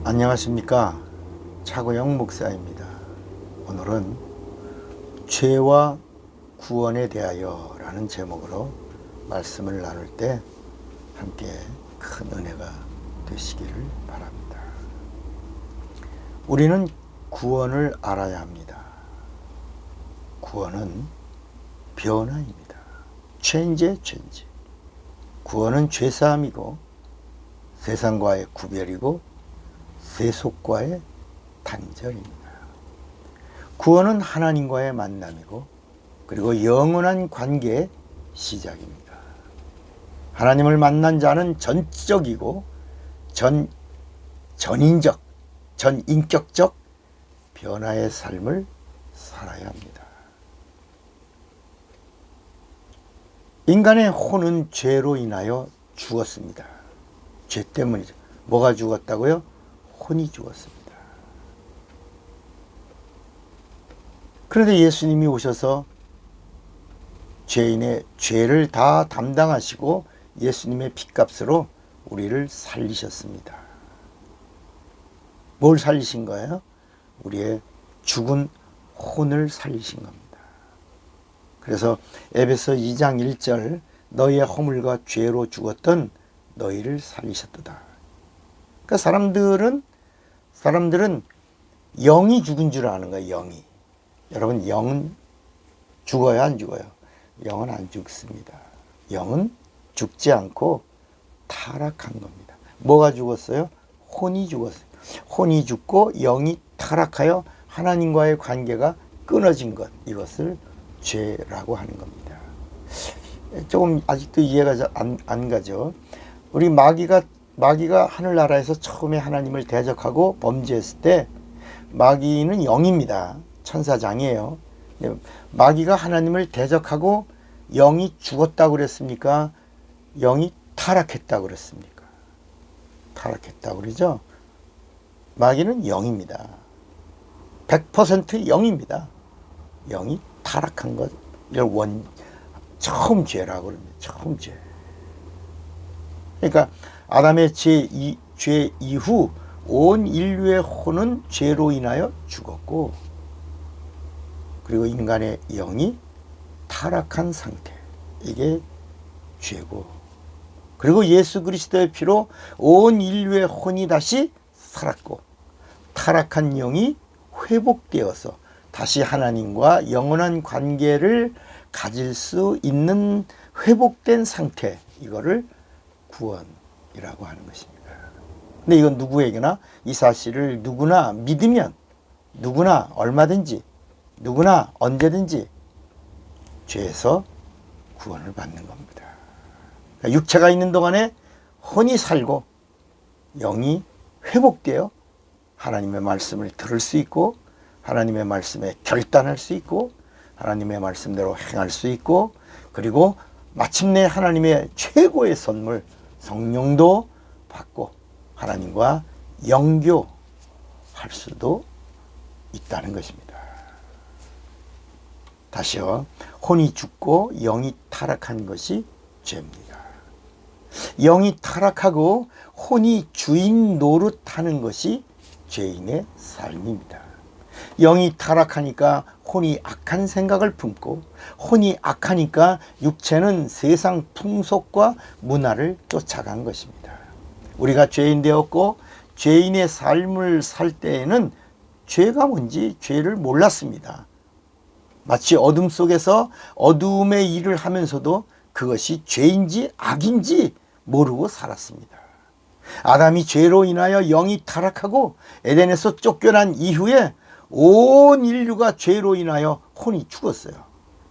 안녕하십니까, 차고영 목사입니다. 오늘은 죄와 구원에 대하여 라는 제목으로 말씀을 나눌 때 함께 큰 은혜가 되시기를 바랍니다. 우리는 구원을 알아야 합니다. 구원은 변화입니다. 체인지. 구원은 죄사함이고 세상과의 구별이고 세속과의 단절입니다. 구원은 하나님과의 만남이고 그리고 영원한 관계의 시작입니다. 하나님을 만난 자는 전적이고 전인격적 변화의 삶을 살아야 합니다. 인간의 혼은 죄로 인하여 죽었습니다. 죄 때문이죠. 뭐가 죽었다고요? 혼이 죽었습니다. 그런데 예수님이 오셔서 죄인의 죄를 다 담당하시고 예수님의 핏값으로 우리를 살리셨습니다. 뭘 살리신 거예요? 우리의 죽은 혼을 살리신 겁니다. 그래서 에베소 2장 1절 너희의 허물과 죄로 죽었던 너희를 살리셨도다. 그러니까 사람들은 영이 죽은 줄 아는 거예요. 영이. 여러분, 영은 죽어요, 안 죽어요? 영은 안 죽습니다. 영은 죽지 않고 타락한 겁니다. 뭐가 죽었어요? 혼이 죽었어요. 혼이 죽고 영이 타락하여 하나님과의 관계가 끊어진 것, 이것을 죄라고 하는 겁니다. 조금 아직도 이해가 안 가죠. 우리 마귀가 하늘나라에서 처음에 하나님을 대적하고 범죄했을 때 마귀는 영입니다. 천사장이에요. 마귀가 하나님을 대적하고 영이 죽었다고 그랬습니까? 영이 타락했다고 그랬습니까? 타락했다고 그러죠? 마귀는 영입니다. 100% 영입니다. 영이 타락한 것, 이걸 처음 죄라고 그럽니다. 처음 죄. 그러니까 아담의 죄 이후 온 인류의 혼은 죄로 인하여 죽었고, 그리고 인간의 영이 타락한 상태, 이게 죄고, 그리고 예수 그리스도의 피로 온 인류의 혼이 다시 살았고, 타락한 영이 회복되어서 다시 하나님과 영원한 관계를 가질 수 있는 회복된 상태, 이거를 구원이라고 하는 것입니다. 근데 이건 누구에게나, 이 사실을 누구나 믿으면, 누구나 얼마든지, 누구나 언제든지 죄에서 구원을 받는 겁니다. 그러니까 육체가 있는 동안에 혼이 살고 영이 회복되어 하나님의 말씀을 들을 수 있고, 하나님의 말씀에 결단할 수 있고, 하나님의 말씀대로 행할 수 있고, 그리고 마침내 하나님의 최고의 선물 성령도 받고 하나님과 영교할 수도 있다는 것입니다. 다시요, 혼이 죽고 영이 타락한 것이 죄입니다. 영이 타락하고 혼이 주인 노릇하는 것이 죄인의 삶입니다. 영이 타락하니까 혼이 악한 생각을 품고, 혼이 악하니까 육체는 세상 풍속과 문화를 쫓아간 것입니다. 우리가 죄인 되었고 죄인의 삶을 살 때에는 죄가 뭔지 죄를 몰랐습니다. 마치 어둠 속에서 어둠의 일을 하면서도 그것이 죄인지 악인지 모르고 살았습니다. 아담이 죄로 인하여 영이 타락하고 에덴에서 쫓겨난 이후에 온 인류가 죄로 인하여 혼이 죽었어요.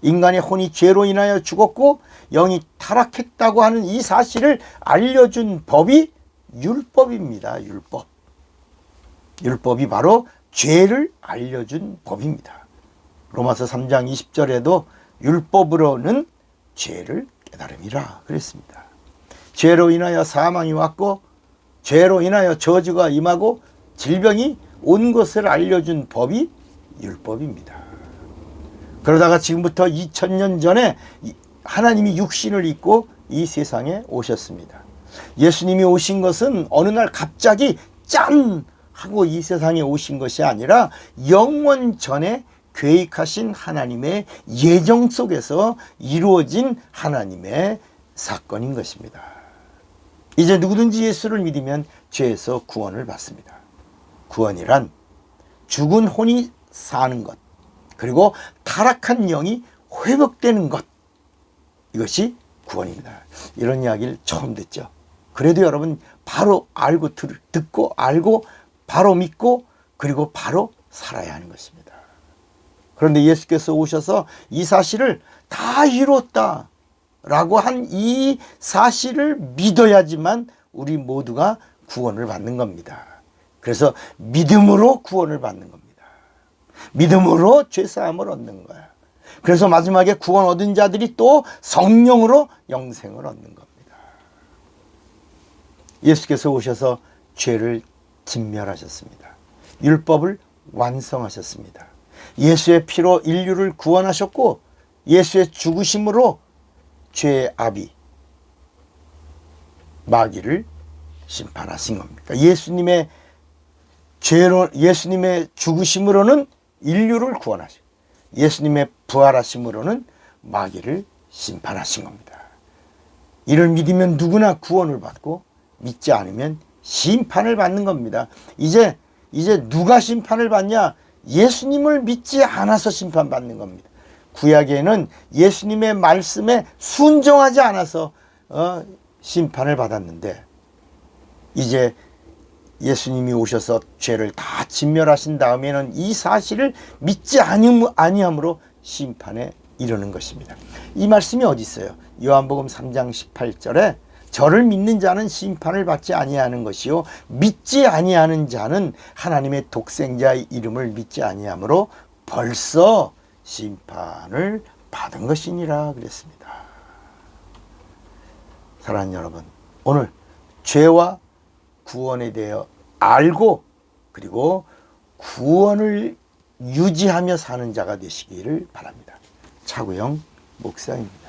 인간의 혼이 죄로 인하여 죽었고 영이 타락했다고 하는 이 사실을 알려준 법이 율법입니다. 율법이 바로 죄를 알려준 법입니다. 로마서 3장 20절에도 율법으로는 죄를 깨달음이라 그랬습니다. 죄로 인하여 사망이 왔고, 죄로 인하여 저주가 임하고, 질병이 온 것을 알려준 법이 율법입니다. 그러다가 지금부터 2000년 전에 하나님이 육신을 입고 이 세상에 오셨습니다. 예수님이 오신 것은 어느 날 갑자기 짠 하고 이 세상에 오신 것이 아니라 영원 전에 계획하신 하나님의 예정 속에서 이루어진 하나님의 사건인 것입니다. 이제 누구든지 예수를 믿으면 죄에서 구원을 받습니다. 구원이란 죽은 혼이 사는 것, 그리고 타락한 영이 회복되는 것, 이것이 구원입니다. 이런 이야기를 처음 듣죠. 그래도 여러분 바로 알고 듣고 알고 바로 믿고 그리고 바로 살아야 하는 것입니다. 그런데 예수께서 오셔서 이 사실을 다 이뤘다 라고 한 이 사실을 믿어야지만 우리 모두가 구원을 받는 겁니다. 그래서 믿음으로 구원을 받는 겁니다. 믿음으로 죄사함을 얻는 거야. 그래서 마지막에 구원 얻은 자들이 또 성령으로 영생을 얻는 겁니다. 예수께서 오셔서 죄를 진멸하셨습니다. 율법을 완성하셨습니다. 예수의 피로 인류를 구원하셨고 예수의 죽으심으로 죄의 아비 마귀를 심판하신 겁니다. 예수님의 죽으심으로는 인류를 구원하시고 예수님의 부활하심으로는 마귀를 심판하신 겁니다. 이를 믿으면 누구나 구원을 받고 믿지 않으면 심판을 받는 겁니다. 이제 누가 심판을 받냐? 예수님을 믿지 않아서 심판받는 겁니다. 구약에는 예수님의 말씀에 순종하지 않아서 심판을 받았는데 이제 예수님이 오셔서 죄를 다 진멸하신 다음에는 이 사실을 믿지 아니함으로 심판에 이르는 것입니다. 이 말씀이 어디 있어요? 요한복음 3장 18절에 저를 믿는 자는 심판을 받지 아니하는 것이요 믿지 아니하는 자는 하나님의 독생자의 이름을 믿지 아니하므로 벌써 심판을 받은 것이니라 그랬습니다. 사랑하는 여러분, 오늘 죄와 구원에 대해 알고 그리고 구원을 유지하며 사는 자가 되시기를 바랍니다. 차구영 목사입니다.